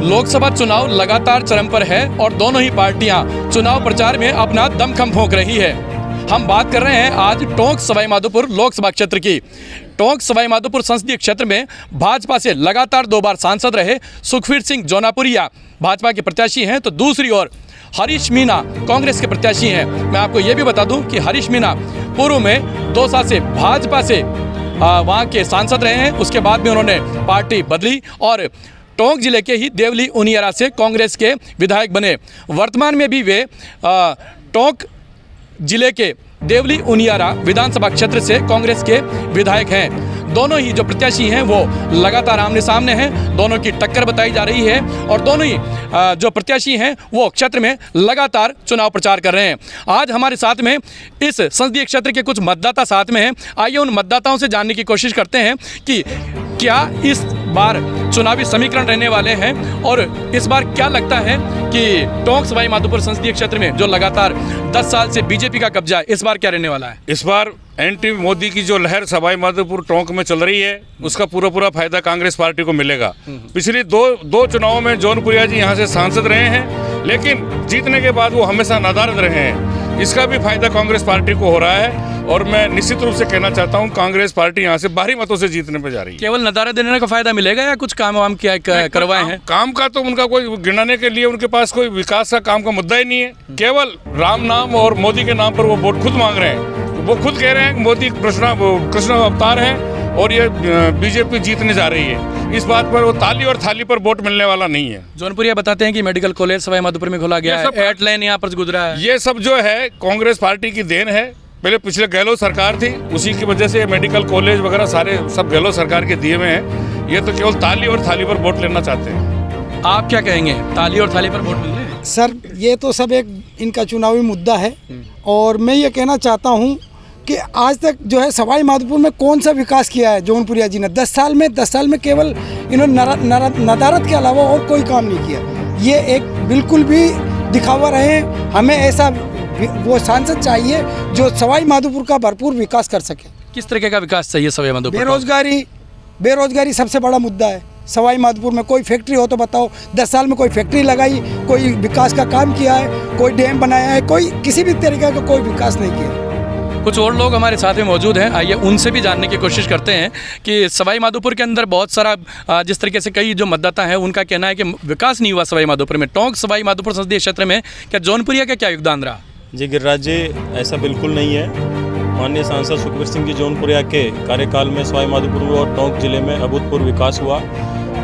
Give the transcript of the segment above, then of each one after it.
लोकसभा चुनाव लगातार चरम पर है और दोनों ही पार्टियां चुनाव प्रचार में अपना दमखम फूंक रही है। हम बात कर रहे हैं आज टोंक सवाई माधोपुर लोकसभा क्षेत्र की। टोंक सवाई माधोपुर संसदीय क्षेत्र में भाजपा से लगातार 2 बार सांसद रहे सुखवीर सिंह जौनापुरिया भाजपा के प्रत्याशी हैं, तो दूसरी ओर हरीश मीणा कांग्रेस के प्रत्याशी हैं। मैं आपको ये भी बता दूं कि हरीश मीणा पूर्व में 2 साल से भाजपा से वहाँ के सांसद रहे हैं, उसके बाद में उन्होंने पार्टी बदली और टोंक जिले के ही देवली उनियारा से कांग्रेस के विधायक बने। वर्तमान में भी वे टोंक जिले के देवली उनियारा विधानसभा क्षेत्र से कांग्रेस के विधायक हैं। दोनों ही जो प्रत्याशी हैं वो लगातार आमने सामने हैं, दोनों की टक्कर बताई जा रही है और दोनों ही जो प्रत्याशी हैं वो क्षेत्र में लगातार चुनाव प्रचार कर रहे हैं। आज हमारे साथ में इस संसदीय क्षेत्र के कुछ मतदाता साथ में हैं। आइए उन मतदाताओं से जानने की कोशिश करते हैं कि क्या इस बार चुनावी समीकरण रहने वाले हैं और इस बार क्या लगता है कि टोंक सवाई माधोपुर संसदीय क्षेत्र में जो लगातार 10 साल से बीजेपी का कब्जा है, इस बार क्या रहने वाला है? इस बार एंटी मोदी की जो लहर सवाई माधोपुर टोंक में चल रही है उसका पूरा फायदा कांग्रेस पार्टी को मिलेगा। पिछली दो चुनावों में जौनपुरिया जी यहाँ से सांसद रहे हैं, लेकिन जीतने के बाद वो हमेशा नादारद रहे हैं। इसका भी फायदा कांग्रेस पार्टी को हो रहा है और मैं निश्चित रूप से कहना चाहता हूँ कांग्रेस पार्टी यहाँ से भारी मतों से जीतने पे जा रही है। केवल नदारा देने का फायदा मिलेगा या कुछ काम वाम क्या करवाए हैं? काम का तो उनका कोई गिनाने के लिए उनके पास कोई विकास का काम का मुद्दा ही नहीं है। केवल राम नाम और मोदी के नाम पर वो वोट खुद मांग रहे हैं। वो खुद कह रहे हैं कि मोदी कृष्ण अवतार है और ये बीजेपी जीतने जा रही है। इस बात पर वो ताली और थाली पर वोट मिलने वाला नहीं है। जौनपुरिया बताते हैं कि मेडिकल कॉलेज सवाई माधोपुर में खोला गया है, एट लाइन यहाँ पर गुजरा है। ये सब जो है कांग्रेस पार्टी की देन है। पहले पिछले गहलोत सरकार थी, उसी की वजह से मेडिकल कॉलेज वगैरह सारे सब गहलोत सरकार के दिए हुए हैं। ये तो केवल ताली और थाली पर वोट लेना चाहते हैं। आप क्या कहेंगे, ताली और थाली पर वोट मिल रहे हैं? सर ये तो सब एक इनका चुनावी मुद्दा है और मैं ये कहना चाहता हूँ कि आज तक जो है सवाई माधोपुर में कौन सा विकास किया है जौनपुरिया जी ने 10 साल में केवल इन्होंने नदारत के अलावा और कोई काम नहीं किया। ये एक बिल्कुल भी दिखावा रहे। हमें ऐसा वो सांसद चाहिए जो सवाई माधोपुर का भरपूर विकास कर सके। किस तरीके का विकास चाहिए सवाई माधोपुर? बेरोजगारी सबसे बड़ा मुद्दा है। सवाई माधोपुर में कोई फैक्ट्री हो तो बताओ, 10 साल में कोई फैक्ट्री लगाई, कोई विकास का काम किया है, कोई डैम बनाया है, कोई किसी भी तरीके का कोई विकास नहीं किया। कुछ और लोग हमारे साथ में मौजूद हैं, आइए उनसे भी जानने की कोशिश करते हैं कि सवाई माधोपुर के अंदर बहुत सारा जिस तरीके से कई जो मतदाता हैं उनका कहना है कि विकास नहीं हुआ सवाई माधोपुर में। टोंक सवाई माधोपुर संसदीय क्षेत्र में क्या जौनपुरिया का क्या योगदान रहा? जी गिरिराज जी, ऐसा बिल्कुल नहीं है। माननीय सांसद सुखवीर सिंह जी जौनपुरिया के कार्यकाल में सवाई माधोपुर और टोंक जिले में अभूतपूर्व विकास हुआ।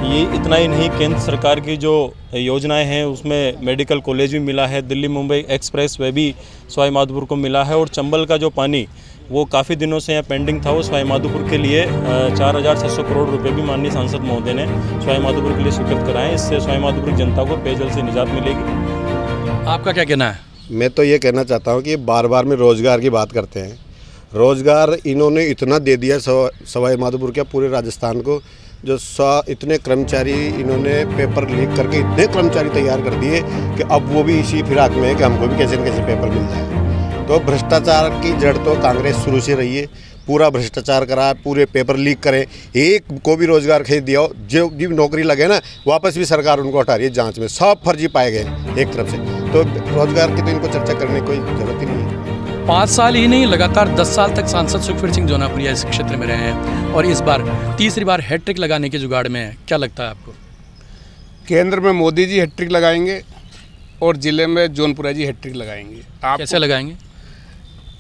ये इतना ही नहीं, केंद्र सरकार की जो योजनाएं हैं उसमें मेडिकल कॉलेज भी मिला है, दिल्ली मुंबई एक्सप्रेस वे भी सवाई माधोपुर को मिला है और चंबल का जो पानी वो काफ़ी दिनों से यहाँ पेंडिंग था, वो सवाई माधोपुर के लिए 4600 करोड़ रुपए भी माननीय सांसद महोदय ने सवाई माधोपुर के लिए स्वीकृत कराएं। इससे सवाई माधोपुर की जनता को पेयजल से निजात मिलेगी। आपका क्या कहना है? मैं तो ये कहना चाहता हूँ कि बार बार में रोज़गार की बात करते हैं। रोज़गार इन्होंने इतना दे दिया सवाई माधोपुर के पूरे राजस्थान को, जो इतने कर्मचारी इन्होंने पेपर लीक करके इतने कर्मचारी तैयार कर दिए कि अब वो भी इसी फिराक में है कि हमको भी कैसे न कैसे पेपर मिल जाए। तो भ्रष्टाचार की जड़ तो कांग्रेस शुरू से रही है। पूरा भ्रष्टाचार करा, पूरे पेपर लीक करें, एक को भी रोज़गार खरीद दिया, जो भी नौकरी लगे ना वापस भी सरकार उनको हटा रही है। जाँच में सब फर्जी पाए गए एक तरफ से, तो रोज़गार की तो इनको चर्चा करने की कोई जरूरत ही नहीं है। 5 साल ही नहीं, लगातार 10 साल तक सांसद सुखवीर सिंह जौनापुरिया इस क्षेत्र में रहे हैं और इस बार तीसरी बार हैट्रिक लगाने के जुगाड़ में है। क्या लगता है आपको? केंद्र में मोदी जी हैट्रिक लगाएंगे और जिले में जौनपुरिया जी हैट्रिक लगाएंगे। आप कैसे लगाएंगे?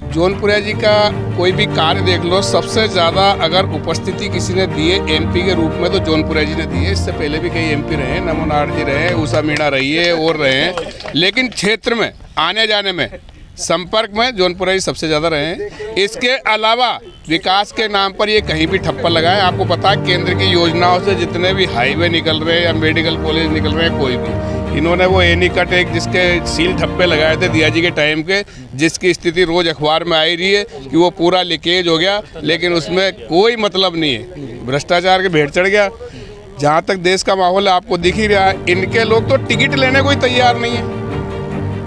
जौनपुरिया जी का कोई भी कार्य देख लो, सबसे ज़्यादा अगर उपस्थिति किसी ने दी है एमपी के रूप में तो जौनपुरिया जी ने दी है। इससे पहले भी कई एमपी रहे हैं, नमो नारायण जी रहे, उषा मीणा रही है और रहे हैं, लेकिन क्षेत्र में आने जाने में संपर्क में जौनपुरिया जी सबसे ज़्यादा रहे हैं। इसके अलावा विकास के नाम पर ये कहीं भी ठप्पा लगाए। आपको पता है केंद्र की योजनाओं से जितने भी हाईवे निकल रहे हैं या मेडिकल कॉलेज निकल रहे हैं, कोई भी इन्होंने वो एनीकट एक जिसके सील ठप्पे लगाए थे दिया जी के टाइम के, जिसकी स्थिति रोज अखबार में आई रही है कि वो पूरा लीकेज हो गया, लेकिन उसमें कोई मतलब नहीं है। भ्रष्टाचार के भेंट चढ़ गया। जहाँ तक देश का माहौल है आपको दिख ही रहा है, इनके लोग तो टिकट लेने को ही तैयार नहीं है।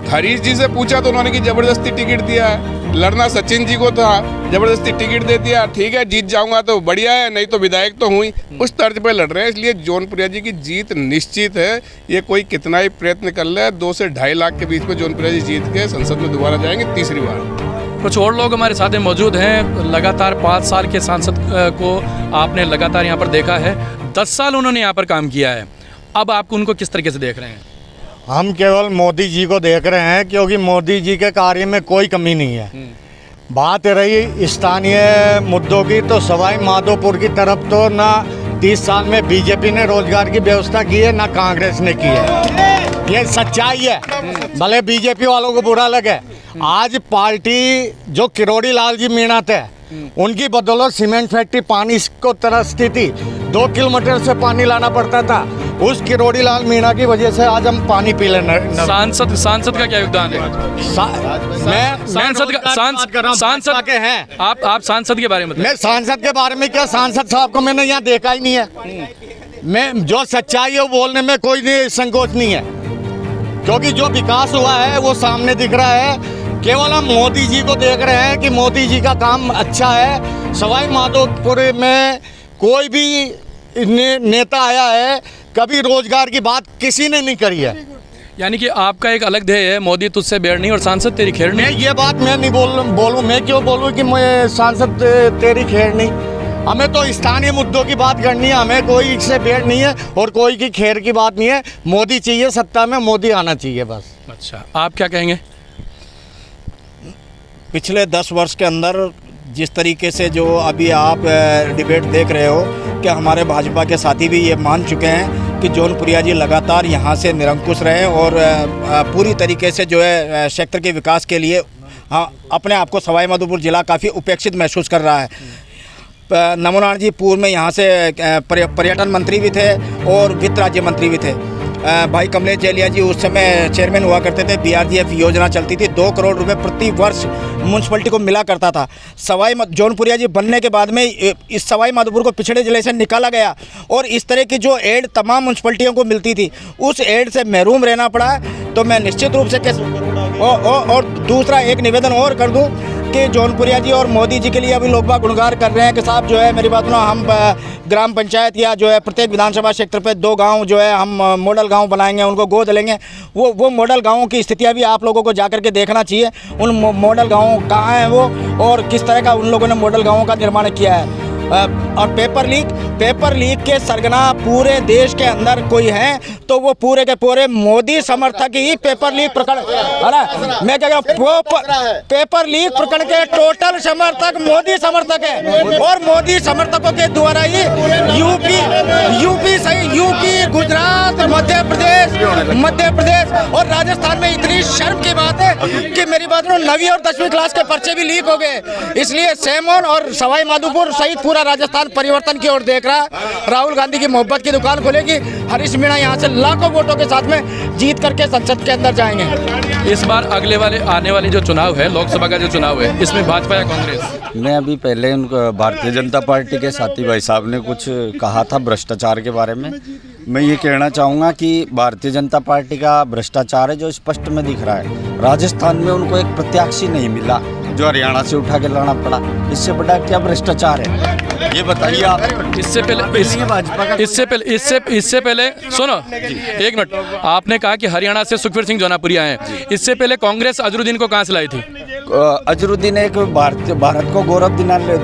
हरीश जी से पूछा तो उन्होंने कि जबरदस्ती टिकट दिया है। लड़ना सचिन जी को था, जबरदस्ती टिकट दे दिया, ठीक है जीत जाऊंगा तो बढ़िया है, नहीं तो विधायक तो हुई, उस तर्ज पे लड़ रहे हैं। इसलिए जौनपुरिया जी की जीत निश्चित है। ये कोई कितना ही प्रयत्न कर ले, 2 से 2.5 लाख के बीच में जौनपुरिया जी जीत के संसद में दोबारा जाएंगे तीसरी बार। कुछ और लोग हमारे साथ में मौजूद हैं। लगातार 5 साल के सांसद को आपने लगातार यहाँ पर देखा है, 10 साल उन्होंने यहाँ पर काम किया है। अब आप उनको किस तरीके से देख रहे हैं? हम केवल मोदी जी को देख रहे हैं, क्योंकि मोदी जी के कार्य में कोई कमी नहीं है। बात रही स्थानीय मुद्दों की, तो सवाई माधोपुर की तरफ तो ना 30 साल में बीजेपी ने रोजगार की व्यवस्था की है, ना कांग्रेस ने की है। ये सच्चाई है, भले बीजेपी वालों को बुरा लगे। आज पार्टी जो किरोड़ी लाल जी मीणा थे, उनकी बदौलत सीमेंट फैक्ट्री पानी को तरसती थी, 2 किलोमीटर से पानी लाना पड़ता था। उस किरोड़ी लाल मीणा की वजह से आज हम पानी पी लेना। सांसद का क्या योगदान है? सांसद के हैं आप सांसद के बारे में बताइए। मैं सांसद के बारे में क्या, सांसद साहब को मैंने यहाँ देखा ही नहीं है। मैं जो सच्चाई है वो बोलने में कोई नहीं संकोच नहीं है, क्योंकि जो विकास हुआ है वो सामने दिख रहा है। केवल हम मोदी जी को देख रहे हैं कि मोदी जी का काम अच्छा है। सवाई माधोपुर में कोई भी नेता आया है, कभी रोजगार की बात किसी ने नहीं करी है। यानी कि आपका एक अलग ध्येय है, मोदी तुझसे बेड़ नहीं और सांसद तेरी खेड़ नहीं। ये बात मैं नहीं बोलूँ, मैं क्यों बोलूँ कि मैं सांसद तेरी खेड़ नहीं। हमें तो स्थानीय मुद्दों की बात करनी है, हमें कोई से बेड़ नहीं है और कोई की खेर की बात नहीं है। मोदी चाहिए सत्ता में, मोदी आना चाहिए बस। अच्छा, आप क्या कहेंगे? पिछले 10 वर्ष के अंदर जिस तरीके से जो अभी आप डिबेट देख रहे हो, कि हमारे भाजपा के साथी भी ये मान चुके हैं कि जौनपुरिया जी लगातार यहाँ से निरंकुश रहे और पूरी तरीके से जो है क्षेत्र के विकास के लिए अपने आप को सवाई माधोपुर जिला काफ़ी उपेक्षित महसूस कर रहा है। नमो नारायण जी पूर्व में यहाँ से पर्यटन मंत्री भी थे और वित्त राज्य मंत्री भी थे। भाई कमलेश जेलिया जी उस समय चेयरमैन हुआ करते थे। BRGF योजना चलती थी, 2 करोड़ रुपए प्रति वर्ष म्यूनसिपलिटी को मिला करता था। जौनपुरिया जी बनने के बाद में इस सवाई माधोपुर को पिछड़े जिले से निकाला गया और इस तरह की जो एड तमाम म्यूनसिपलिटियों को मिलती थी, उस एड से महरूम रहना पड़ा। तो मैं निश्चित रूप से और दूसरा एक निवेदन और कर दूं कि जौनपुरिया जी और मोदी जी के लिए अभी लोग बाग गुणगान कर रहे हैं कि साहब जो है मेरी बात सुनो, हम ग्राम पंचायत या जो है प्रत्येक विधानसभा क्षेत्र पे 2 गांव जो है हम मॉडल गांव बनाएंगे, उनको गोद लेंगे। वो मॉडल गांवों की स्थितियां भी आप लोगों को जाकर के देखना चाहिए। उन मॉडल गांवों कहाँ हैं वो और किस तरह का उन लोगों ने मॉडल गांवों का निर्माण किया है। और पेपर लीक के सरगना पूरे देश के अंदर कोई है तो वो पूरे के पूरे मोदी समर्थक ही पेपर लीक प्रकरण, है ना? मैं क्या पेपर लीक प्रकरण के टोटल समर्थक मोदी समर्थक है और मोदी समर्थकों के द्वारा ही यूपी, गुजरात, मध्य प्रदेश और राजस्थान में इतनी शर्म की बात है कि मेरी बात 9वीं और 10वीं क्लास के पर्चे भी लीक हो गए। इसलिए सेमोन और सवाई माधोपुर सहित पूरा राजस्थान परिवर्तन की ओर देख रहा है। राहुल गांधी की मोहब्बत की दुकान खोलेगी। हरीश मीणा यहाँ से लाखों वोटों के साथ में जीत करके संसद के अंदर जाएंगे। इस बार आने वाले जो चुनाव है, लोकसभा का जो चुनाव है, इसमें भाजपा या कांग्रेस? मैं अभी पहले उनको भारतीय जनता पार्टी के साथी भाई साहब ने कुछ कहा था भ्रष्टाचार के बारे में। मैं ये कहना चाहूँगा कि भारतीय जनता पार्टी का भ्रष्टाचार है जो स्पष्ट में दिख रहा है। राजस्थान में उनको एक प्रत्याशी नहीं मिला जो हरियाणा से उठा के लाना पड़ा। इससे बड़ा क्या भ्रष्टाचार है ये बताइए आप। इससे पहले सुनो एक मिनट, आपने कहा कि हरियाणा से सुखवीर सिंह जौनापुरिया हैं। इससे पहले कांग्रेस अजरुद्दीन को कहाँ से लाई थी? अजरुद्दीन एक भारत को गौरव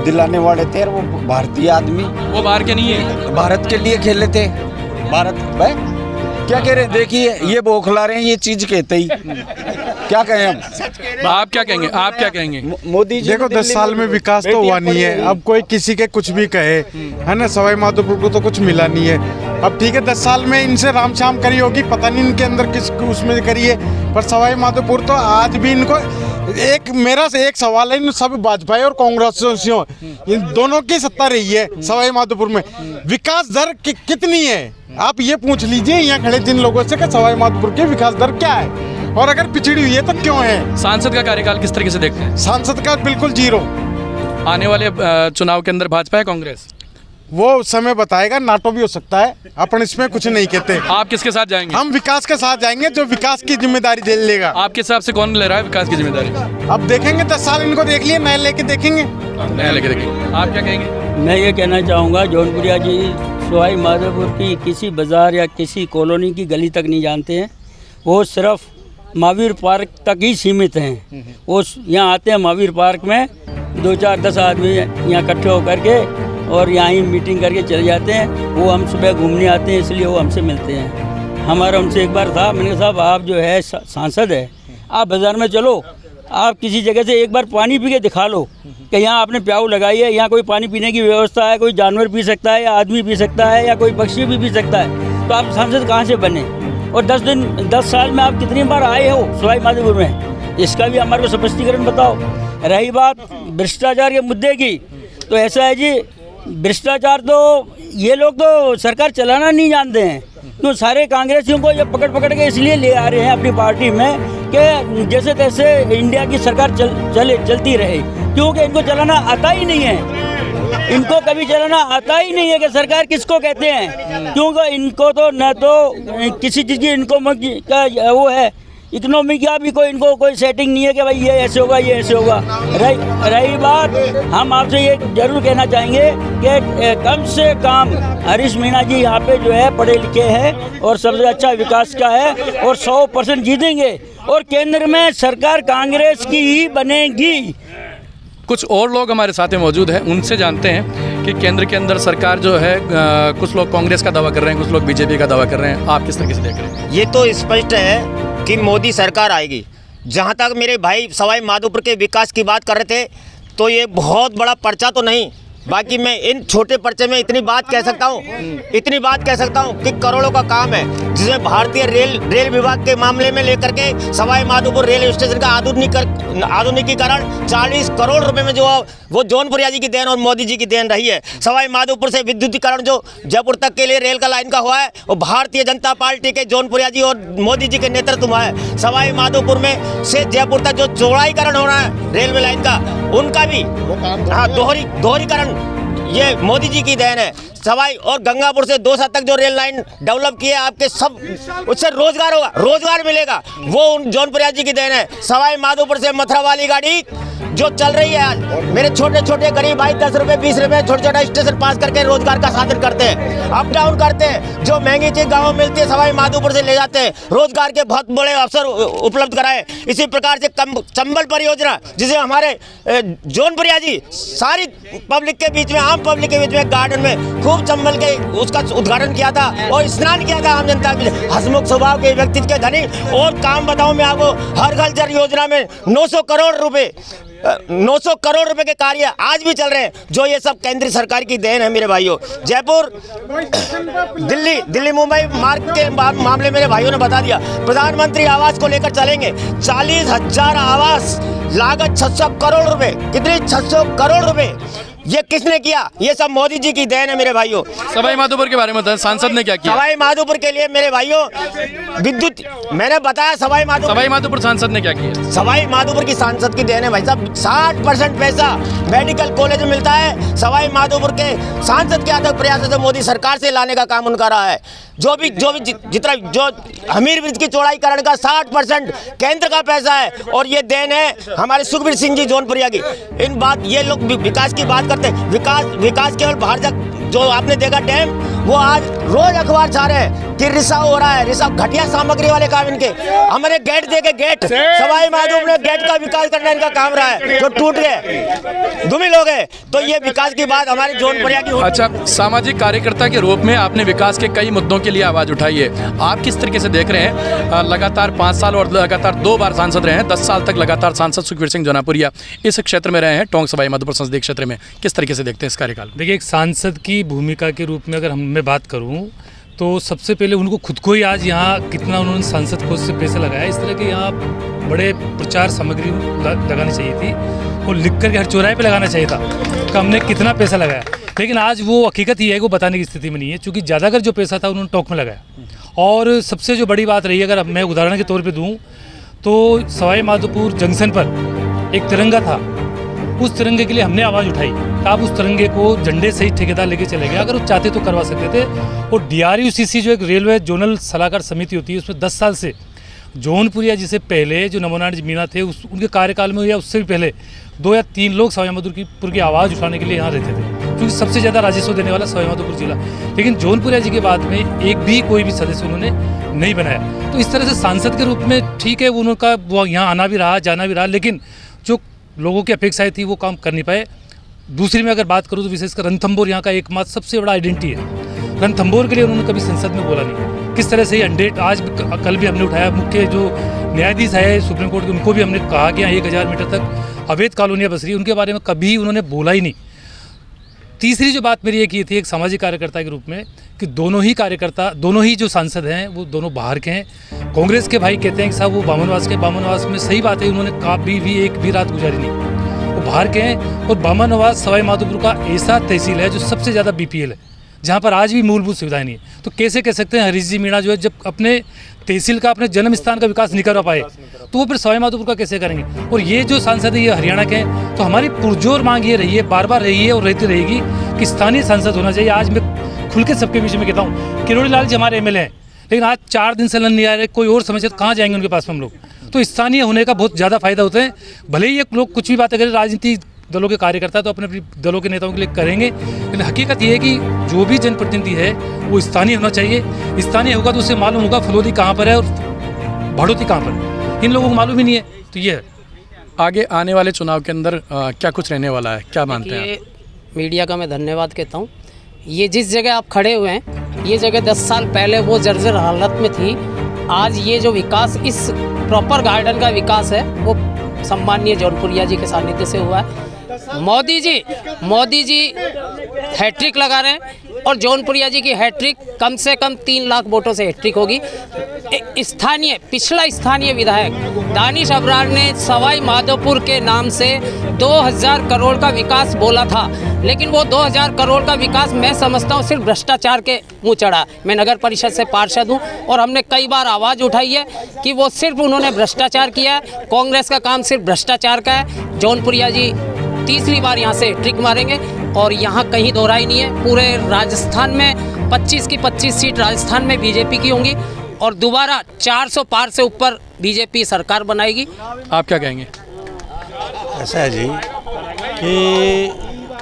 दिलाने वाले थे और वो भारतीय आदमी, वो बाहर के नहीं है, भारत के लिए खेले थे। भारत भाई क्या कह रहे हैं? देखिए ये बौखला रहे हैं, ये चीज कहते ही क्या कहें हम? आप क्या कहेंगे? मोदी जी देखो 10 साल में विकास तो हुआ नहीं है। अब कोई किसी के कुछ भी कहे, है ना, सवाई माधोपुर को तो कुछ मिला नहीं है। अब ठीक है 10 साल में इनसे राम शाम करी होगी, पता नहीं इनके अंदर किस उसमें करी है, पर सवाई माधोपुर तो आज भी इनको मेरा से एक सवाल है, इन सब भाजपा और कांग्रेस इन दोनों की सत्ता रही है सवाई माधोपुर में। विकास दर कितनी है आप ये पूछ लीजिए यहाँ खड़े जिन लोगों से कि सवाई माधोपुर की विकास दर क्या है और अगर पिछड़ी हुई है तो क्यों है। सांसद का कार्यकाल किस तरीके से देखते हैं? सांसद का बिल्कुल 0। आने वाले चुनाव के अंदर भाजपा या कांग्रेस? वो समय बताएगा, नाटो भी हो सकता है, अपन इसमें कुछ नहीं कहते। आप किसके साथ जाएंगे? हम विकास के साथ जाएंगे, जो विकास की जिम्मेदारी ले लेगा। आपके हिसाब से कौन ले रहा है विकास की जिम्मेदारी? अब देखेंगे, 10 साल इनको देख लिए, नए लेके देखेंगे। नया लेके देखेंगे। आप क्या कहेंगे? मैं ये कहना चाहूँगा, जौनपुरिया जी सवाई माधोपुर की किसी बाज़ार या किसी कॉलोनी की गली तक नहीं जानते हैं। वो सिर्फ महावीर पार्क तक ही सीमित हैं। वो यहाँ आते हैं महावीर पार्क में, 2-4-10 आदमी यहाँ इकट्ठे होकर के और यहाँ ही मीटिंग करके चले जाते हैं। वो हम सुबह घूमने आते हैं, इसलिए वो हमसे मिलते हैं। हमारा उनसे एक बार था, मैंने कहा साहब आप जो है सांसद है, आप बाज़ार में चलो, आप किसी जगह से एक बार पानी पी के दिखा लो कि यहाँ आपने प्याऊ लगाई है, यहाँ कोई पानी पीने की व्यवस्था है, कोई जानवर पी सकता है या आदमी पी सकता है या कोई पक्षी भी पी सकता है, तो आप सांसद कहाँ से बने? और 10 साल में आप कितनी बार आए हो सवाई माधोपुर में? इसका भी हमारे को स्पष्टीकरण बताओ। रही बात भ्रष्टाचार के मुद्दे की, तो ऐसा है जी, भ्रष्टाचार तो ये लोग तो सरकार चलाना नहीं जानते हैं। तो सारे कांग्रेसियों को ये पकड़ के इसलिए ले आ रहे हैं अपनी पार्टी में कि जैसे तैसे इंडिया की सरकार चलती रहे, क्योंकि इनको चलाना आता ही नहीं है। इनको कभी चलाना आता ही नहीं है कि सरकार किसको कहते हैं, क्योंकि इनको तो न तो किसी चीज़ की इनको का वो है, इकोनॉमी का भी इनको कोई सेटिंग नहीं है कि भाई ये ऐसे होगा, ये ऐसे होगा। रही बात, हम आपसे ये जरूर कहना चाहेंगे कि कम से कम हरीश मीणा जी यहाँ पे जो है पढ़े लिखे हैं और सबसे अच्छा विकास का है और 100% जीतेंगे और केंद्र में सरकार कांग्रेस की ही बनेगी। कुछ और लोग हमारे साथ में मौजूद हैं, उनसे जानते हैं कि केंद्र के अंदर सरकार जो है, कुछ लोग कांग्रेस का दावा कर रहे हैं, कुछ लोग बीजेपी का दावा कर रहे हैं। आप किस तरीके से देख रहे हैं? ये तो स्पष्ट है कि मोदी सरकार आएगी। जहाँ तक मेरे भाई सवाई माधोपुर के विकास की बात कर रहे थे, तो ये बहुत बड़ा पर्चा तो नहीं, बाकी मैं इन छोटे पर्चे में इतनी बात कह सकता हूँ कि करोड़ों का काम है, जिसमें भारतीय रेल विभाग के मामले में लेकर के सवाई माधोपुर रेलवे स्टेशन का आधुनिकीकरण 40 करोड़ रुपए में जो वो जौनपुरिया जी की देन और मोदी जी की देन रही है। सवाई माधोपुर से विद्युतीकरण जो जयपुर तक के लिए रेल का लाइन का हुआ है, वो भारतीय जनता पार्टी के जौनपुरिया जी और मोदी जी के नेतृत्व में है। सवाई माधोपुर में से जयपुर तक जो चौड़ाईकरण हो रहा है रेलवे लाइन का, उनका भी दोहरीकरण ये मोदी जी की देन है। सवाई और गंगापुर से 2 तक जो रेल लाइन डेवलप की है, आपके सब उससे रोजगार मिलेगा, वो जौनपुरिया जी की देन है। सवाई माधोपुर से मथुरा वाली गाड़ी जो चल रही है आज, मेरे छोटे छोटे गरीब भाई 10 रुपये 20 रुपये छोटा स्टेशन पास करके रोजगार का साधन करते हैं, अप डाउन करते हैं। जो महंगी चीज गाँव में मिलती है सवाई माधोपुर से ले जाते हैं, रोजगार के बहुत बड़े अवसर उपलब्ध कराए। इसी प्रकार से चंबल परियोजना, जिसे हमारे जौनपुरिया जी सारी पब्लिक के बीच में, आम पब्लिक के बीच में गार्डन में खूब चंबल के उसका उद्घाटन किया था और स्नान किया था आम जनता के। हसमुख स्वभाव के व्यक्तित्व के धनी। और काम बताऊं मैं आपको, हर घर जल योजना में 900 करोड़ रुपए के कार्य आज भी चल रहे हैं, जो ये सब केंद्रीय सरकार की देन है मेरे भाइयों। जयपुर दिल्ली मुंबई मार्ग के मामले मेरे भाइयों ने बता दिया। प्रधानमंत्री आवास को लेकर चलेंगे, 40,000 आवास, लागत 600 करोड़ रुपए। कितने? 600 करोड़ रुपए। ये किसने किया? ये सब मोदी जी की देन है मेरे भाइयों। सवाई माधोपुर के बारे में बताएं, सांसद ने क्या किया? सवाई माधोपुर के लिए मेरे भाइयों विद्युत, मैंने बताया सवाई माधोपुर सांसद ने क्या किया? सवाई माधोपुर की सांसद की देन है भाई साहब। 60% पैसा मेडिकल कॉलेज में मिलता है, सवाई माधोपुर के सांसद के अथक प्रयास से मोदी सरकार से लाने का काम उनका रहा है। जो हमीर ब्रिज की चौड़ाईकरण का 60% केंद्र का पैसा है और ये देन है हमारे सुखबीर सिंह जी जौनपुरिया की। इन बात ये लोग विकास की बात करते हैं, विकास केवल बाहर जो आपने देखा डैम, वो आज रोज अखबार छा रहे हैं कि रिसाव हो रहा है, रिसाव घटिया सामग्री वाले काम इनके। हमारे गेट देके गेट, सवाई माधोपुर में गेट का विकास करना इनका काम रहा है, जो टूट गए, दुमिल हो गए। तो ये विकास की बात हमारे जौनपुरिया की। अच्छा, सामाजिक कार्यकर्ता के रूप में आपने विकास के कई मुद्दों के लिए आवाज उठाई है, आप किस तरीके से देख रहे हैं? लगातार 5 साल और लगातार 2 बार सांसद रहे हैं, 10 साल तक लगातार सांसद सुखबीर सिंह जौनपुरिया इस क्षेत्र में रहे हैं, टोंक सवाई माधोपुर संसदीय क्षेत्र में। किस तरीके से देखते हैं इस कार्यकाल? देखिए, एक सांसद की भूमिका के रूप में अगर मैं बात करूं, तो सबसे पहले उनको खुद को ही आज यहाँ कितना उन्होंने सांसद कोष से पैसे लगाया, इस तरह के यहाँ बड़े प्रचार सामग्री लगानी चाहिए थी और लिख करके हर चौराहे पे लगाना चाहिए था कि हमने कितना पैसा लगाया। लेकिन आज वो हकीकत ये है, वो बताने की स्थिति में नहीं है, क्योंकि ज़्यादातर जो पैसा था उन्होंने टोंक में लगाया। और सबसे जो बड़ी बात रही, अगर मैं उदाहरण के तौर पर दूँ, तो सवाई माधोपुर जंक्शन पर एक तिरंगा था उस तिरंगे के लिए हमने आवाज़ उठाई, तो आप उस तिरंगे को झंडे सहित ठेकेदार लेके चले गए। अगर वो चाहते तो करवा सकते थे। और DRUCC जो एक रेलवे जोनल सलाहकार समिति होती है, उसमें 10 साल से जौनपुरिया जी से पहले जो नमोनारायण जी मीणा थे उनके कार्यकाल में या उससे भी पहले 2 या 3 लोग सवाई माधोपुर की आवाज़ उठाने के लिए यहाँ रहते थे, क्योंकि सबसे ज़्यादा राजस्व देने वाला सवाई माधोपुर जिला। लेकिन जौनपुरिया जी के बाद में एक भी कोई भी सदस्य उन्होंने नहीं बनाया। तो इस तरह से सांसद के रूप में ठीक है, उनका वो यहाँ आना भी रहा, जाना भी रहा, लेकिन जो लोगों की अपेक्षाएं थी वो काम कर नहीं पाए। दूसरी में अगर बात करूँ तो विशेषकर रणथंभौर यहाँ का एकमात्र सबसे बड़ा आइडेंटिटी है। रणथंभौर के लिए उन्होंने कभी संसद में बोला नहीं। किस तरह से ये अंडेट आज कल भी हमने उठाया, मुख्य जो न्यायाधीश है सुप्रीम कोर्ट के, उनको भी हमने कहा कि यहाँ 1000 मीटर तक अवैध कॉलोनियाँ बस रही, उनके बारे में कभी उन्होंने बोला ही नहीं। तीसरी जो बात मेरी एक ये थी एक सामाजिक कार्यकर्ता के रूप में कि दोनों ही जो सांसद हैं वो दोनों बाहर के हैं। कांग्रेस के भाई कहते हैं कि साहब वो बामनवास के, बामनवास में सही बात है, उन्होंने कभी भी एक भी रात गुजारी नहीं, वो बाहर के हैं। और बामनवास सवाई माधोपुर का ऐसा तहसील है जो सबसे ज़्यादा BPL है, जहाँ पर आज भी मूलभूत सुविधाएं नहीं है। तो कैसे कह सकते हैं हरीश जी मीणा जो है जब अपने तहसील का, अपने जन्म स्थान का विकास नहीं कर पाए, तो वो फिर सवाई माधोपुर का कैसे करेंगे। और ये जो सांसद है ये हरियाणा के हैं। तो हमारी पुरजोर मांग ये रही है, बार बार रही है और रहती रहेगी कि स्थानीय सांसद होना चाहिए। आज मैं खुल के सबके बीच में कहता हूँ, किरोड़ी लाल जी हमारे MLA हैं, लेकिन आज 4 दिन से लन नहीं आ रहे, कोई और समझे तो कहाँ जाएंगे उनके पास में हम लोग। तो स्थानीय होने का बहुत ज़्यादा फायदा होता है। भले ही ये लोग कुछ भी बातें करें, राजनीति दलों के कार्यकर्ता तो अपने अपने दलों के नेताओं के लिए करेंगे, लेकिन हकीकत ये है कि जो भी जनप्रतिनिधि है वो स्थानीय होना चाहिए। स्थानीय होगा तो उसे मालूम होगा फलोदी कहाँ पर है और भाड़ोती कहाँ पर है, इन लोगों को मालूम ही नहीं है। तो ये है आगे आने वाले चुनाव के अंदर क्या कुछ रहने वाला है, क्या मानते हैं आप? मीडिया का मैं धन्यवाद कहता हूँ। ये जिस जगह आप खड़े हुए हैं, ये जगह 10 साल पहले वो जर्जर हालत में थी। आज ये जो विकास, इस प्रॉपर गार्डन का विकास है, वो सम्माननीय जौनपुरिया जी के सानिध्य से हुआ है। मोदी जी हैट्रिक लगा रहे हैं और जौनपुरिया जी की हैट्रिक कम से कम 3 लाख वोटों से हैट्रिक होगी। पिछला स्थानीय विधायक दानिश अबरार ने सवाई माधोपुर के नाम से 2000 करोड़ का विकास बोला था, लेकिन वो 2000 करोड़ का विकास मैं समझता हूँ सिर्फ भ्रष्टाचार के मुँह चढ़ा। मैं नगर परिषद से पार्षद हूँ और हमने कई बार आवाज़ उठाई है कि वो सिर्फ उन्होंने भ्रष्टाचार किया है। कांग्रेस का काम सिर्फ भ्रष्टाचार का है। जौनपुरिया जी तीसरी बार यहाँ से ट्रिक मारेंगे और यहाँ कहीं दोहराई नहीं है। पूरे राजस्थान में 25 की 25 सीट राजस्थान में बीजेपी की होंगी और दोबारा 400 पार से ऊपर बीजेपी सरकार बनाएगी। आप क्या कहेंगे? ऐसा है जी कि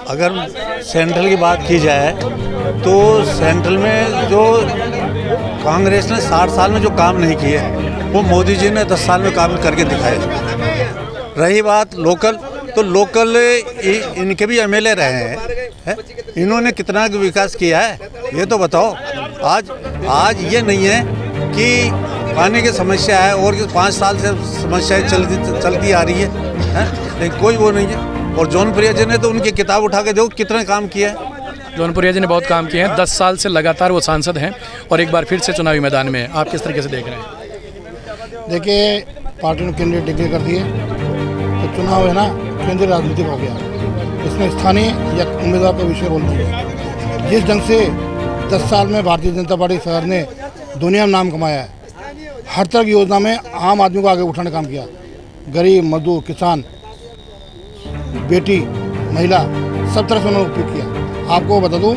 अगर सेंट्रल की बात की जाए तो सेंट्रल में जो कांग्रेस ने 60 साल में जो काम नहीं किए वो मोदी जी ने 10 साल में काम करके दिखाए। रही बात लोकल, तो लोकल इनके भी MLA रहे हैं, इन्होंने कितना विकास किया है ये तो बताओ। आज ये नहीं है कि पानी की समस्या है और 5 साल से समस्याएं चलती आ रही है, लेकिन कोई वो नहीं है। और जौनपुरिया जी ने तो उनकी किताब उठा के देखो कितना काम किया है। जौनपुरिया जी ने बहुत काम किए हैं, 10 साल से लगातार वो सांसद हैं और एक बार फिर से चुनावी मैदान में। आप किस तरीके से देख रहे हैं? देखिए, पार्टी ने कैंडिडेट डिक्लेयर कर दिए तो चुनाव है ना केंद्रीय राजनीतिक हो गया। इसमें स्थानीय या उम्मीदवार का विषय रोल नहीं है। जिस ढंग से 10 साल में भारतीय जनता पार्टी सरकार ने दुनिया में नाम कमाया है, हर तरह की योजना में आम आदमी को आगे उठाने का काम किया। गरीब, मजदूर, किसान, बेटी, महिला, सब तरह से उन्होंने उपयोग किया। आपको बता दूं,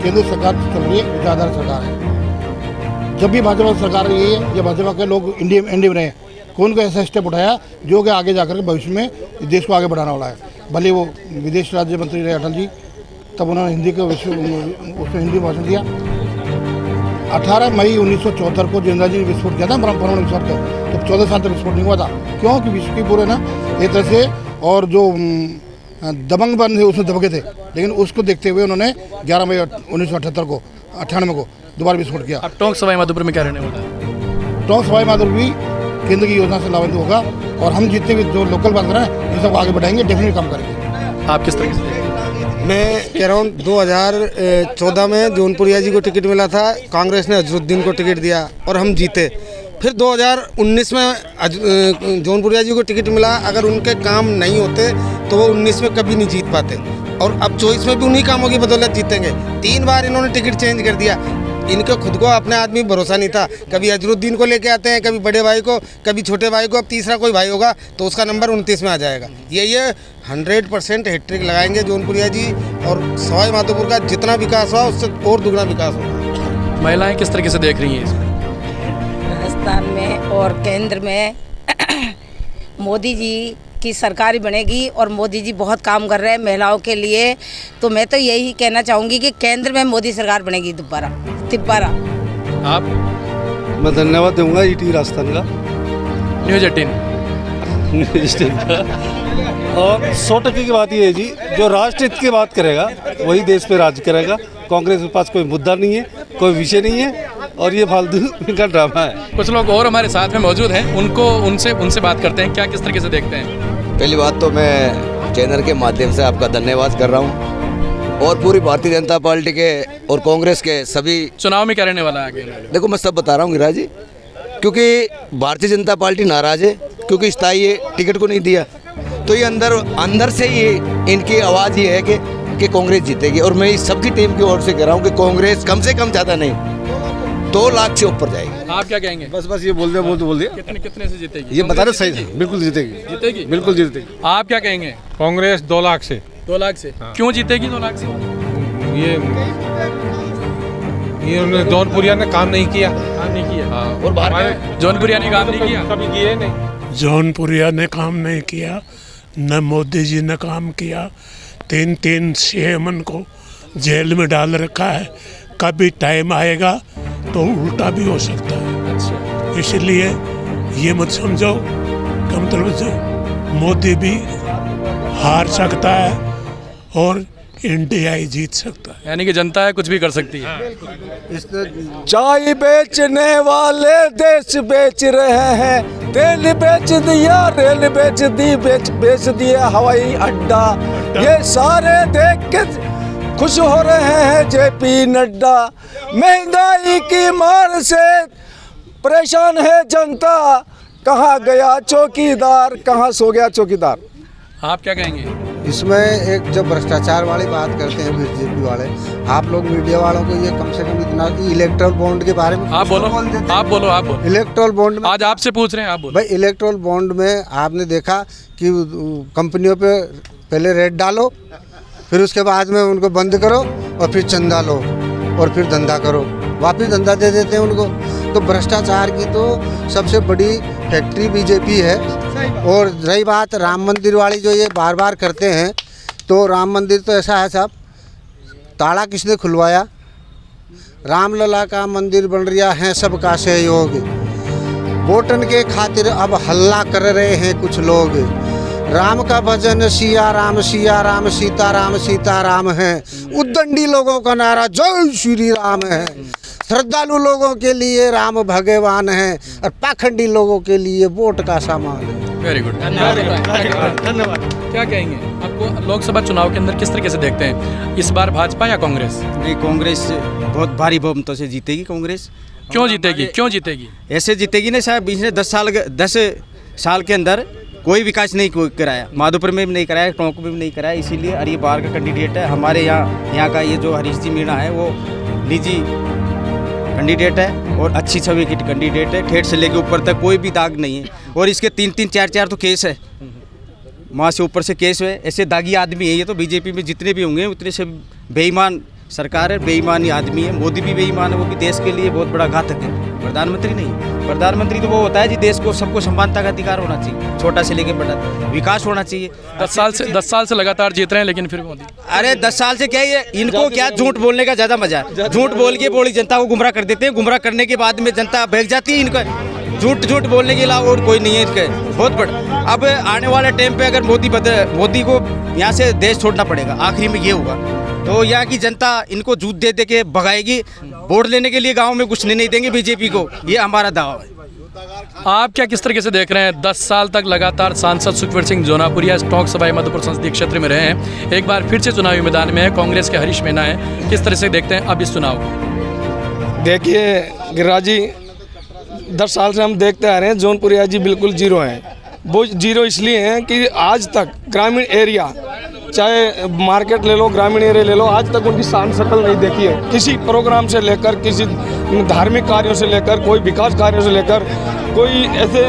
केंद्र सरकार चल रही है, विचारधारा सरकार है। जब भी भाजपा सरकार रही है या भाजपा के लोग एनडीए में रहे, कौन को ऐसा स्टेप उठाया जो कि आगे जाकर के भविष्य में देश को आगे बढ़ाने वाला है। भले वो विदेश राज्य मंत्री रहे अटल जी, तब उन्होंने हिंदी के उसमें हिंदी भाषण दिया। 18 मई 1974 को जो इंदिरा जी ने विस्फोट किया था परमाणु विस्फोट का, तो 14 साल तक विस्फोट नहीं हुआ था। क्यों कि विश्व की पूरे ना एक तरह से और जो दबंग बन थे उसमें दबके थे, लेकिन उसको देखते हुए उन्होंने 11 मई 1978 को 98 को दोबारा विस्फोट किया। अब टोंक सवाई माधोपुर में क्या रहने वाला है? टोंक सवाई माधोपुर भी केंद्र की योजना से लाभान्वित होगा और हम जितने भी जो लोकल बात कर रहे हैं इन सबको आगे बढ़ाएंगे, डेफिनेटली काम करेंगे। आप किस तरीके से? मैं कह रहा हूँ 2014 में जौनपुरिया जी को टिकट मिला था, कांग्रेस ने अजरुद्दीन को टिकट दिया और हम जीते। फिर 2019 में जौनपुरिया जी को टिकट मिला। अगर उनके काम नहीं होते तो वो 19 में कभी नहीं जीत पाते और अब 24 में भी उन्हीं कामों की बदौलत जीतेंगे। 3 बार इन्होंने टिकट चेंज कर दिया। इनके खुद को अपने आदमी भरोसा नहीं था। कभी अजरुद्दीन को लेके आते हैं, कभी बड़े भाई को, कभी छोटे भाई को, अब तीसरा कोई भाई होगा तो उसका नंबर 29 में आ जाएगा। ये 100% हैट्रिक लगाएंगे जौनपुरिया जी, और सवाई माधोपुर का जितना विकास हुआ उससे और दुगना विकास होगा। महिलाएं किस तरीके से देख रही हैं इसमें? राजस्थान में और केंद्र में मोदी जी की सरकार बनेगी और मोदी जी बहुत काम कर रहे हैं महिलाओं के लिए। तो मैं तो यही कहना चाहूँगी कि केंद्र में मोदी सरकार बनेगी दोबारा। आप? मैं धन्यवाद दूंगा ईटी राजस्थान का, न्यूज़ 18 और 100% की बात ये है जी, जो राष्ट्र हित की बात करेगा वही देश पे राज करेगा। कांग्रेस के पास कोई मुद्दा नहीं है, कोई विषय नहीं है, और ये फालतू इनका ड्रामा है। कुछ लोग और हमारे साथ में मौजूद हैं, उनसे बात करते हैं, क्या किस तरीके से देखते हैं। पहली बात तो मैं चैनल के माध्यम से आपका धन्यवाद कर रहा हूँ, और पूरी भारतीय जनता पार्टी के और कांग्रेस के सभी। चुनाव में क्या रहने वाला है आगे? देखो मैं सब बता रहा हूँ गिरिराज जी, क्योंकि भारतीय जनता पार्टी नाराज है क्योंकि स्थायी टिकट को नहीं दिया, तो ये अंदर से ही इनकी आवाज़ ये है कि कांग्रेस जीतेगी। और मैं इस सबकी टीम की ओर से कह रहा हूँ कि कांग्रेस कम से कम ज़्यादा नहीं 2 लाख से ऊपर जाएगी। आप क्या कहेंगे? बस ये बोल दिया। कितने से जीतेगी? ये बता रहे सही है, बिल्कुल जीतेगी, बिल्कुल जीतेगी। आप क्या कहेंगे? कांग्रेस 2 लाख से। 2 लाख से? क्यों जीतेगी 2 लाख से? ये जौनपुरिया ने काम नहीं किया। और जौनपुरिया ने काम नहीं किया, कभी किए नहीं। जौनपुरिया ने काम नहीं किया, न मोदी जी ने काम किया। 3 सीएम को जेल में डाल रखा है, कभी टाइम आएगा तो उल्टा भी हो सकता है। अच्छा। इसलिए ये मत समझो कि मतलब मोदी भी हार सकता है और इंडिया ही जीत सकता है, यानी कि जनता है कुछ भी कर सकती है। चाय बेचने वाले देश बेच रहे हैं, तेल बेच दिया, रेल बेच दी, बेच दिया हवाई अड्डा। ये सारे देख के खुश हो रहे हैं जेपी नड्डा। महंगाई की मार से परेशान है जनता, कहाँ गया चौकीदार, कहाँ सो गया चौकीदार। आप क्या कहेंगे? इसमें एक जो भ्रष्टाचार वाली बात करते हैं बीजेपी वाले, आप लोग मीडिया वालों को ये कम से कम इतना इलेक्ट्रल बॉन्ड के बारे में आप बोलो। इलेक्ट्रल बॉन्ड में आज आपसे पूछ रहे हैं, आप बोलो। भाई इलेक्ट्रल बॉन्ड में आपने देखा कि कंपनियों पे पहले रेट डालो, फिर उसके बाद में उनको बंद करो, और फिर चंदा लो, और फिर धंधा करो, वापिस धंधा दे देते हैं उनको। तो भ्रष्टाचार की तो सबसे बड़ी फैक्ट्री बीजेपी है। और रही बात राम मंदिर वाली जो ये बार बार करते हैं, तो राम मंदिर तो ऐसा है साहब, ताला किसने खुलवाया? रामलला का मंदिर बन रहा है सबका सहयोग। वोटन के खातिर अब हल्ला कर रहे हैं कुछ लोग। राम का भजन सिया राम सीता राम है। उद्दंडी लोगों का नारा जय श्री राम है। श्रद्धालु लोगों के लिए राम भगवान है, और पाखंडी लोगों के लिए वोट का सामान है। वेरी गुड, धन्यवाद। क्या कहेंगे? आपको लोकसभा चुनाव के अंदर किस तरीके से देखते हैं, इस बार भाजपा या कांग्रेस? नहीं, कांग्रेस बहुत भारी बहुमतों से जीतेगी। कांग्रेस क्यों जीतेगी? ऐसे जीतेगी ना साहब, पिछले 10 साल के अंदर कोई विकास नहीं कराया, माधोपुर में भी नहीं कराया, टोंक में भी नहीं कराया, इसीलिए और ये बाहर का कैंडिडेट है। हमारे यहाँ का ये जो हरीश जी मीणा है वो निजी कैंडिडेट है और अच्छी छवि की कैंडिडेट है। ठेठ से लेके ऊपर तक कोई भी दाग नहीं है, और इसके 3-3, 4-4 तो केस है, वहाँ से ऊपर से केस है। ऐसे दागी आदमी है ये। तो बीजेपी में जितने भी होंगे उतने से बेईमान सरकार है, बेईमान आदमी है। मोदी भी बेईमान है, वो भी देश के लिए बहुत बड़ा घातक है। प्रधानमंत्री नहीं, प्रधानमंत्री तो वो होता है जी देश को सबको समानता का अधिकार होना चाहिए, छोटा से लेके बड़ा विकास होना चाहिए। 10 साल से लगातार जीत रहे हैं, लेकिन फिर मोदी। अरे 10 साल से क्या है, इनको क्या झूठ बोलने का ज़्यादा मजा है। झूठ बोल के बोली जनता को गुमराह कर देते हैं, गुमराह करने के बाद में जनता बहक जाती है। इनका झूठ बोलने के अलावा और कोई नहीं है इनके, बहुत बड़ा। अब आने वाले टाइम पे अगर मोदी को यहाँ से देश छोड़ना पड़ेगा, आखिरी में ये होगा, तो यहाँ की जनता इनको झूठ दे के भगाएगी। वोट लेने के लिए गांव में घुसने नहीं देंगे बीजेपी को, ये हमारा दावा है। आप क्या किस तरीके से देख रहे हैं? 10 साल तक लगातार सांसद सुखवीर सिंह जौनापुरिया टोंक सवाई माधोपुर संसदीय क्षेत्र में रहे हैं, एक बार फिर से चुनावी मैदान में है, कांग्रेस के हरीश मीणा है। किस तरह से देखते हैं अब इस चुनाव? देखिए गिरिराज जी, 10 साल से हम देखते आ रहे हैं जौनपुरिया जी बिल्कुल जीरो हैं। वो जीरो इसलिए हैं कि आज तक ग्रामीण एरिया चाहे मार्केट ले लो, ग्रामीण एरिया ले लो, आज तक उनकी शान शक्ल नहीं देखी है। किसी प्रोग्राम से लेकर, किसी धार्मिक कार्यों से लेकर, कोई विकास कार्यों से लेकर, कोई ऐसे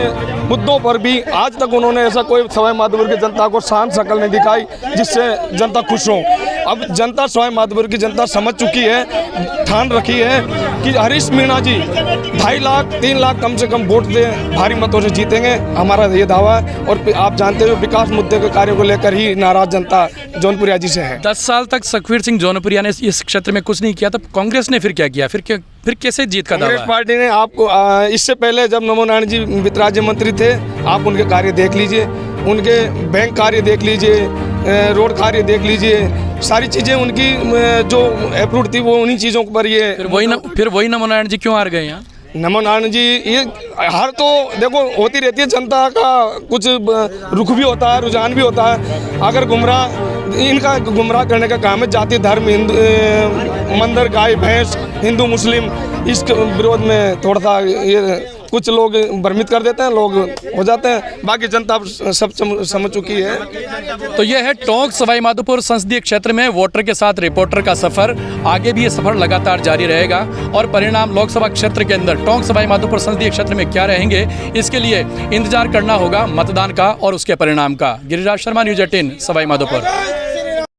मुद्दों पर भी आज तक उन्होंने ऐसा कोई सवाई माधोपुर की जनता को शान शक्ल नहीं दिखाई जिससे जनता खुश हो। अब जनता, सवाई माधोपुर की जनता समझ चुकी है, ठान रखी है कि हरीश मीणा जी 2.5 लाख 3 लाख कम से कम वोट दे भारी मतों से जीतेंगे, हमारा ये दावा है। और आप जानते हो विकास मुद्दे के कार्यों को लेकर ही नाराज जनता जौनपुरिया जी से है। 10 साल तक सुखबीर सिंह जौनपुरिया ने इस क्षेत्र में कुछ नहीं किया, तब कांग्रेस ने फिर क्या किया? फिर कैसे जीत का दावा कांग्रेस है? पार्टी ने आपको इससे पहले जब नमो नारायण जी वित्त राज्य मंत्री थे, आप उनके कार्य देख लीजिए, उनके बैंक कार्य देख लीजिए, रोड कार्य देख लीजिए, सारी चीज़ें उनकी जो अप्रूव थी वो उन्हीं चीज़ों पर ये फिर वही नमो नारायण जी क्यों हार गए यहाँ? नमो नारायण जी ये हर तो देखो होती रहती है, जनता का कुछ रुख भी होता है, रुझान भी होता है। अगर इनका गुमराह करने का काम है, जाति धर्म, हिंदू मंदिर, गाय भैंस, हिंदू मुस्लिम, इस विरोध में थोड़ा सा ये कुछ लोग भ्रमित कर देते हैं, लोग हो जाते हैं, बाकी जनता सब समझ चुकी है। तो यह है टोंक सवाई माधोपुर संसदीय क्षेत्र में वोटर के साथ रिपोर्टर का सफर। आगे भी ये सफर लगातार जारी रहेगा और परिणाम लोकसभा क्षेत्र के अंदर टोंक सवाई माधोपुर संसदीय क्षेत्र में क्या रहेंगे, इसके लिए इंतजार करना होगा मतदान का और उसके परिणाम का। गिरिराज शर्मा, न्यूज़ 18 सवाई माधोपुर।